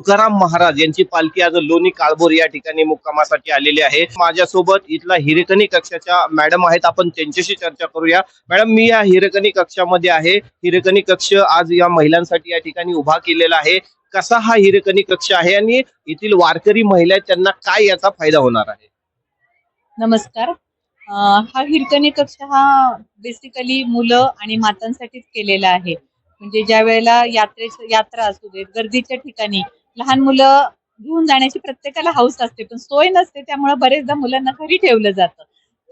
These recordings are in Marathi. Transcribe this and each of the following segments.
तुकाराम महाराज यांची पालखी आज लोणी काळभोर या ठिकाणी मुक्कामासाठी आलेली आहे। माझ्यासोबत इथला हिरेकणी कक्षाच्या मॅडम आहेत, आपण त्यांच्याशी चर्चा करूया। मॅडम, मी या हिरेकणी कक्षामध्ये आहे। हिरेकणी कक्ष आज या महिलांसाठी या ठिकाणी उभा केलेला आहे। कसा हा हिरेकणी कक्ष आहे आणि येथील वारकरी महिला आहेत त्यांना काय याचा फायदा होणार आहे? नमस्कार। हा हिरकणी कक्ष हा बेसिकली मुलं आणि मातांसाठीच केलेला आहे। म्हणजे ज्या वेळेला यात्रा असू दे, गर्दीच्या ठिकाणी लहान मुलं घेऊन जाण्याची प्रत्येकाला हौस असते, पण सोय नसते, त्यामुळे बरेचदा मुलांना घरी ठेवलं जातं।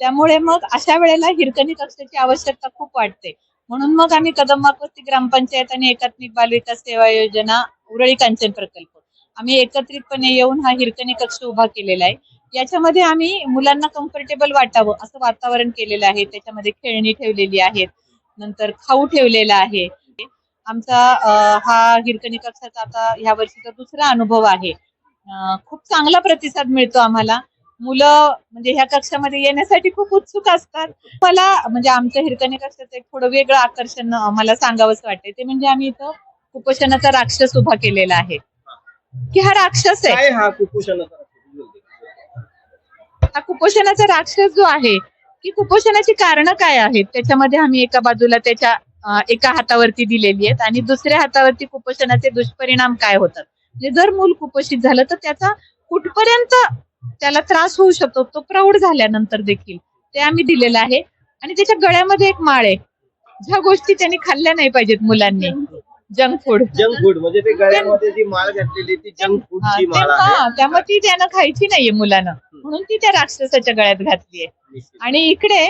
त्यामुळे मग अशा वेळेला हिरकणी कक्षाची आवश्यकता खूप वाटते। म्हणून मग आम्ही कदमबाग ग्रामपंचायत आणि एकात्मिक बालविकास सेवा योजना उरळी कांचन प्रकल्प आम्ही एकत्रितपणे येऊन हा हिरकणी कक्ष उभा केलेला आहे। याच्यामध्ये आम्ही मुलांना कम्फर्टेबल वाटावं असं वातावरण केलेलं आहे। त्याच्यामध्ये खेळणी ठेवलेली आहेत, नंतर खाऊ ठेवलेला आहे। आमचा हा हिरकणी कक्षाचा आता ह्या वर्षीचा दुसरा अनुभव आहे। खूप चांगला प्रतिसाद मिळतो आम्हाला। मुलं म्हणजे ह्या कक्षामध्ये येण्यासाठी खूप उत्सुक असतात। मला म्हणजे आमच्या हिरकणी कक्षाचं एक थोडं वेगळं आकर्षण मला सांगावंच वाटते, ते म्हणजे आम्ही इथं कुपोषणाचा राक्षस उभा केलेला आहे। की हा राक्षस आहे, काय हा कुपोषणाचा हा कुपोषणाचा राक्षस जो आहे, की कुपोषणाची कारणं काय आहेत त्याच्यामध्ये आम्ही एका बाजूला त्याच्या एका हातावरती दिलेली आहेत आणि दुसऱ्या हातावरती कुपोषणाचे दुष्परिणाम काय होतात। म्हणजे जर मूल कुपोषित झालं तर त्याचा कुठपर्यंत त्याला त्रास होऊ शकतो तो प्रौढ झाल्यानंतर देखील ते आम्ही दिलेलं आहे। आणि त्याच्या गळ्यामध्ये एक माळ आहे, ज्या गोष्टी त्यांनी खाल्ल्या नाही पाहिजेत मुलांनी। जंक फूड म्हणजे ते गळ्यामध्ये जी माळ घातलेली ती जंक फूडची माळ आहे। त्यामुळे ती त्यानं खायची नाहीये मुलानं, म्हणून ती त्या राक्षसाच्या गळ्यात घातलीये। आणि इकडे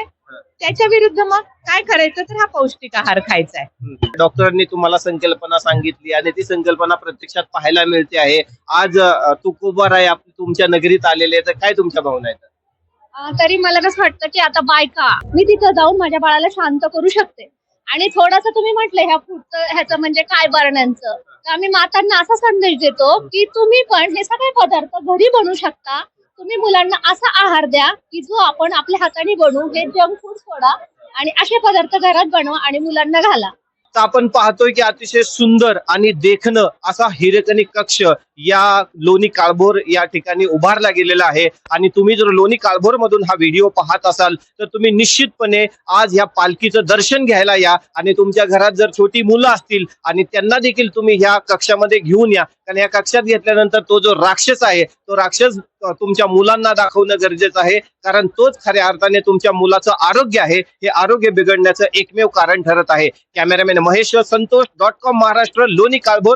त्याच्या विरुद्ध मग काय करायचं तर हा पौष्टिक आहार खायचा आहे। डॉक्टरांनी तुम्हाला संकल्पना सांगितली आणि ती संकल्पना प्रत्यक्षात पाहायला मिळते आहे। आज तुकोबाराय तुमच्या नगरीत आलेले, तर काय तुमच्या भावना आहेत? तरी मला कसं वाटतं की आता बायका मी तिथं जाऊन माझ्या बाळाला शांत करू शकते। आणि थोडंसं तुम्ही म्हटलं ह्याचं म्हणजे काय वर्णनचं, तर आम्ही मातांना असा संदेश देतो की तुम्ही पण हे सगळे पदार्थ घरी बनवू शकता। तुम्ही मुलांना असा आहार द्या की जो आपण आपल्या हाताने बनवू, हे जंक फूड सोडा आणि असे पदार्थ घरात बनवा आणि मुलांना घाला। तर आपण पाहतोय की अतिशय सुंदर आणि देखणं असा हिरकणी कक्ष या लोणी काळभोर या ठिकाणी उभारला गेलेला आहे। आणि तुम्ही जर लोणी काळभोर मधून हा व्हिडिओ पाहत असाल तर तुम्ही निश्चितपणे आज या पालखीचं दर्शन घ्यायला या आणि तुमच्या घरात जर छोटी मुलं असतील आणि त्यांना देखील तुम्ही ह्या कक्षामध्ये घेऊन या, कारण या कक्षात घेतल्यानंतर तो जो राक्षस आहे तो राक्षस तुमच्या मुलांना दाखवणं गरजेचं आहे, कारण तोच खऱ्या अर्थाने तुमच्या मुलाचं आरोग्य आहे, हे आरोग्य बिघडण्याचं एकमेव कारण ठरत आहे। Cameraman Mahesh, Santosh .com Maharashtra, Loni Kalbhor.